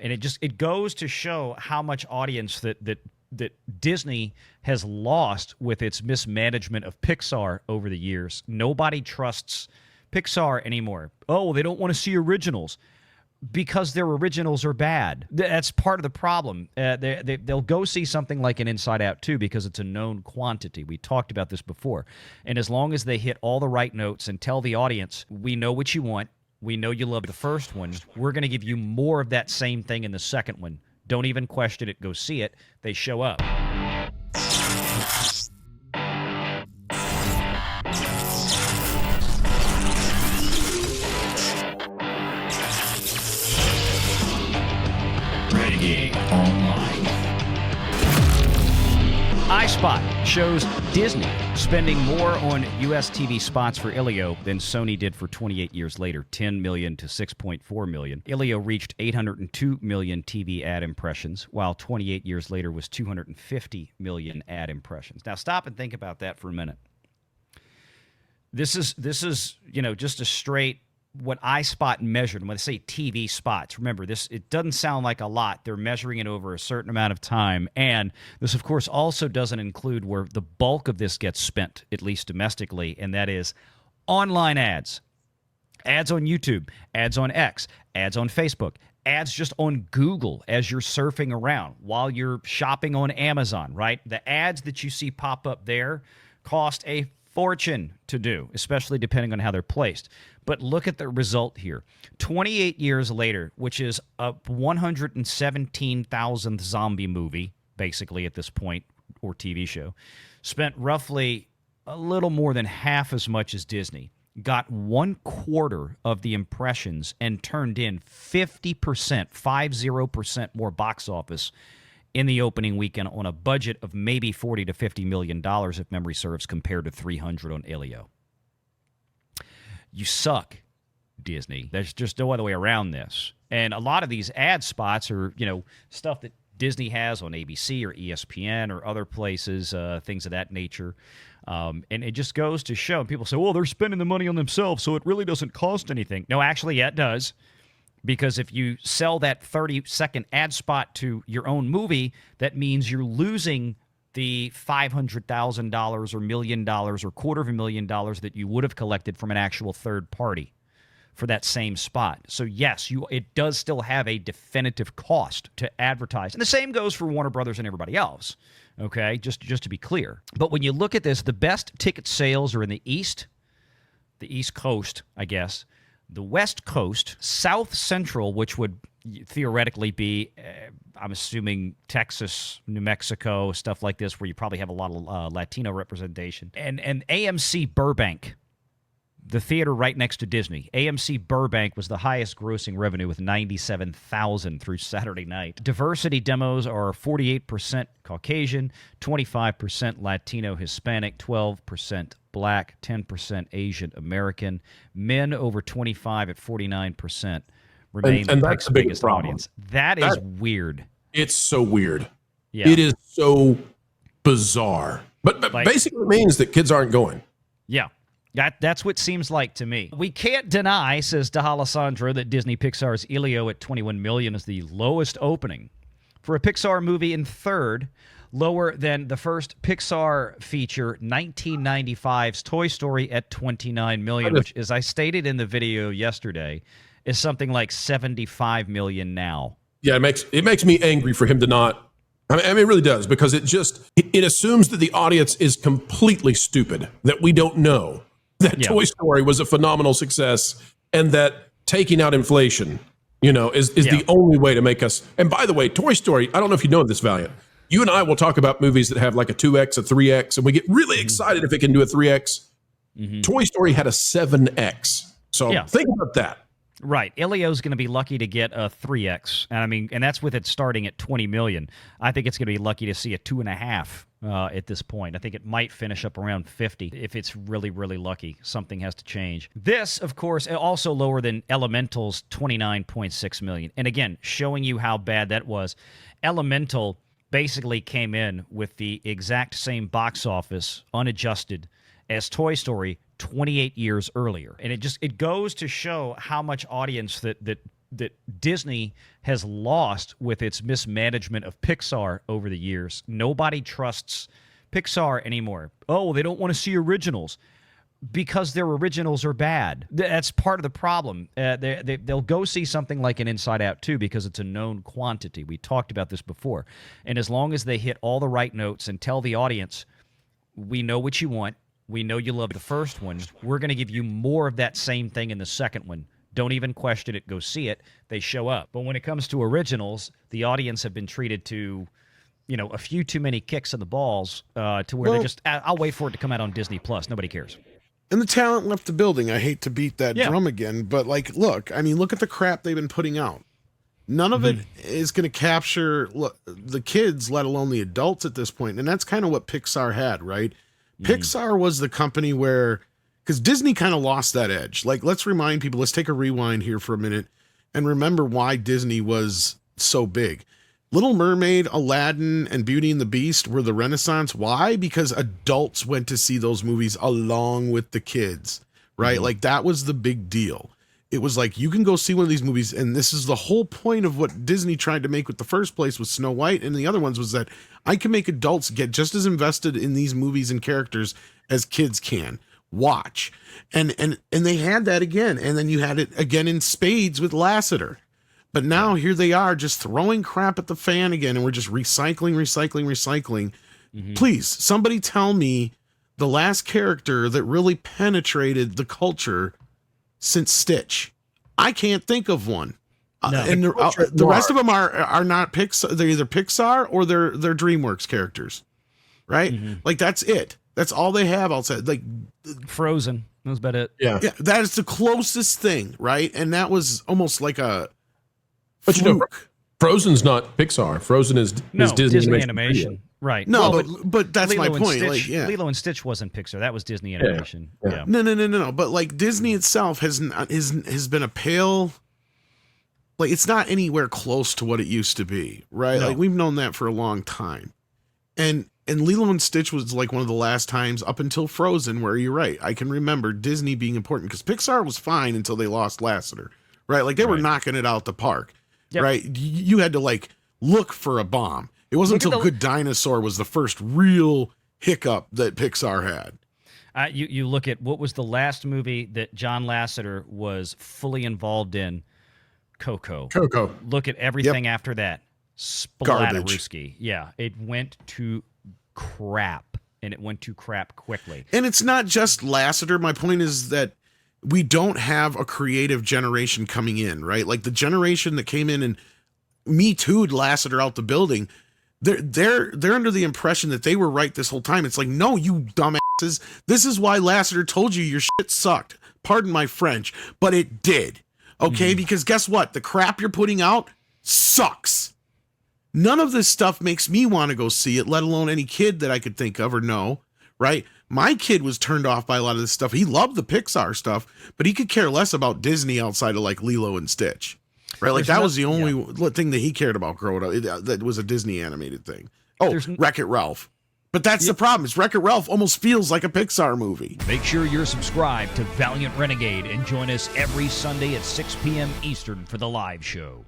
And it goes to show how much audience that Disney has lost with its mismanagement of Pixar over the years. Nobody trusts Pixar anymore. Oh, they don't want to see originals because their originals are bad. That's part of the problem. They'll go see something like an Inside Out 2 because it's a known quantity. We talked about this before. And as long as they hit all the right notes and tell the audience, we know what you want, we know you love the first one, we're going to give you more of that same thing in the second one. Don't even question it. Go see it. They show up. Renegade Online. iSpot shows Disney spending more on U.S. TV spots for Elio than Sony did for 28 years later, 10 million to 6.4 million. Elio reached 802 million TV ad impressions, while 28 years later was 250 million ad impressions. Now stop and think about that for a minute. This is just a straight what iSpot measured. When they say TV spots, remember this, it doesn't sound like a lot. They're measuring it over a certain amount of time. And this, of course, also doesn't include where the bulk of this gets spent, at least domestically, and that is online ads. Ads on YouTube, ads on X, ads on Facebook, ads just on Google as you're surfing around while you're shopping on Amazon, right? The ads that you see pop up there cost a fortune to do, especially depending on how they're placed. But look at the result here. 28 years later, which is a 117,000th zombie movie, basically at this point, or TV show, spent roughly a little more than half as much as Disney, got 1/4 of the impressions, and turned in 50% more box office in the opening weekend on a budget of maybe $40 to $50 million, if memory serves, compared to 300 on Elio. You suck, Disney. There's just no other way around this. And a lot of these ad spots are, stuff that Disney has on ABC or ESPN or other places, things of that nature. And it just goes to show. And people say, well, they're spending the money on themselves, so it really doesn't cost anything. No, actually, yeah, it does. Because if you sell that 30-second ad spot to your own movie, that means you're losing the $500,000 or $1 million or $250,000 that you would have collected from an actual third party for that same spot. So yes, it does still have a definitive cost to advertise. And the same goes for Warner Brothers and everybody else, okay, just to be clear. But when you look at this, the best ticket sales are in the East Coast, I guess, the West Coast, South Central, which would theoretically be, I'm assuming, Texas, New Mexico, stuff like this, where you probably have a lot of Latino representation, and AMC Burbank, the theater right next to Disney. AMC Burbank was the highest grossing revenue with 97,000 through Saturday night. Diversity demos are 48% Caucasian, 25% Latino Hispanic, 12% Black, 10% Asian American. Men over 25 at 49% remain and the biggest audience. That is weird. It's so weird. Yeah. It is so bizarre. But basically it means that kids aren't going. Yeah. That's what it seems like to me. We can't deny, says DeAlessandro, that Disney Pixar's Elio at 21 million is the lowest opening for a Pixar movie, in third, lower than the first Pixar feature, 1995's Toy Story at 29 million, which, as I stated in the video yesterday, is something like 75 million now. Yeah, it makes me angry for him to not. I mean, it really does, because it assumes that the audience is completely stupid, that we don't know that Toy Story was a phenomenal success, and that taking out inflation, is the only way to make us. And by the way, Toy Story, I don't know if you know this, Valiant. You and I will talk about movies that have like a 2X, a 3X, and we get really excited if it can do a 3X. Mm-hmm. Toy Story had a 7X. So think about that. Right. Elio's going to be lucky to get a 3X. And that's with it starting at 20 million. I think it's going to be lucky to see a 2.5 at this point. I think it might finish up around 50 if it's really, really lucky. Something has to change. This, of course, also lower than Elemental's 29.6 million. And again, showing you how bad that was. Elemental basically came in with the exact same box office, unadjusted, as Toy Story 28 years earlier. And it goes to show how much audience that that Disney has lost with its mismanagement of Pixar over the years. Nobody trusts Pixar anymore. Oh, they don't want to see originals because their originals are bad. That's part of the problem. They'll go see something like an Inside Out 2 because it's a known quantity. We talked about this before. And as long as they hit all the right notes and tell the audience, we know what you want, we know you love the first one, we're going to give you more of that same thing in the second one. Don't even question it. Go see it. They show up. But when it comes to originals, the audience have been treated to, a few too many kicks in the balls to where they just, I'll wait for it to come out on Disney Plus. Nobody cares. And the talent left the building. I hate to beat that drum again, but look at the crap they've been putting out. None of it is going to capture the kids, let alone the adults at this point. And that's kind of what Pixar had, right? Pixar was the company where, because Disney kind of lost that edge. Let's remind people, let's take a rewind here for a minute and remember why Disney was so big. Little Mermaid, Aladdin, and Beauty and the Beast were the Renaissance. Why? Because adults went to see those movies along with the kids, right? That was the big deal. It was you can go see one of these movies, and this is the whole point of what Disney tried to make with the first place with Snow White and the other ones, was that I can make adults get just as invested in these movies and characters as kids can. Watch. And they had that again, and then you had it again in spades with Lasseter. But now here they are just throwing crap at the fan again, and we're just recycling. Please, somebody tell me the last character that really penetrated the culture since Stitch. I can't think of one. No. And the rest of them are not Pixar. They're either Pixar or they're DreamWorks characters, right? That's it. That's all they have. I'll say Frozen. That was about it. Yeah, that is the closest thing, right? And that was almost like a. But Frozen's not Pixar. Frozen is Disney animation. Right. No, but that's Lilo my point. Stitch, Lilo and Stitch wasn't Pixar. That was Disney animation. Yeah. No. But Disney itself has been a pale. It's not anywhere close to what it used to be, right? No. We've known that for a long time, and Lilo and Stitch was one of the last times up until Frozen where you're right. I can remember Disney being important because Pixar was fine until they lost Lasseter, right? They were knocking it out the park, right? You had to look for a bomb. It wasn't until Good Dinosaur was the first real hiccup that Pixar had. You look at what was the last movie that John Lasseter was fully involved in? Coco. Look at everything after that. Splatterooski. Yeah, it went to crap, and it went to crap quickly. And it's not just Lasseter. My point is that we don't have a creative generation coming in, right? The generation that came in and Me Too'd Lasseter out the building, they're under the impression that they were right this whole time. It's no, you dumbasses. This is why Lasseter told you your shit sucked. Pardon my French, but it did. Okay, because guess what? The crap you're putting out sucks. None of this stuff makes me want to go see it, let alone any kid that I could think of or know, right? My kid was turned off by a lot of this stuff. He loved the Pixar stuff, but he could care less about Disney outside of Lilo and Stitch, right? That was the only thing that he cared about growing up. That was a Disney animated thing. Oh, Wreck-It Ralph. But that's the problem. Is Wreck-It Ralph almost feels like a Pixar movie. Make sure you're subscribed to Valiant Renegade and join us every Sunday at 6 p.m. Eastern for the live show.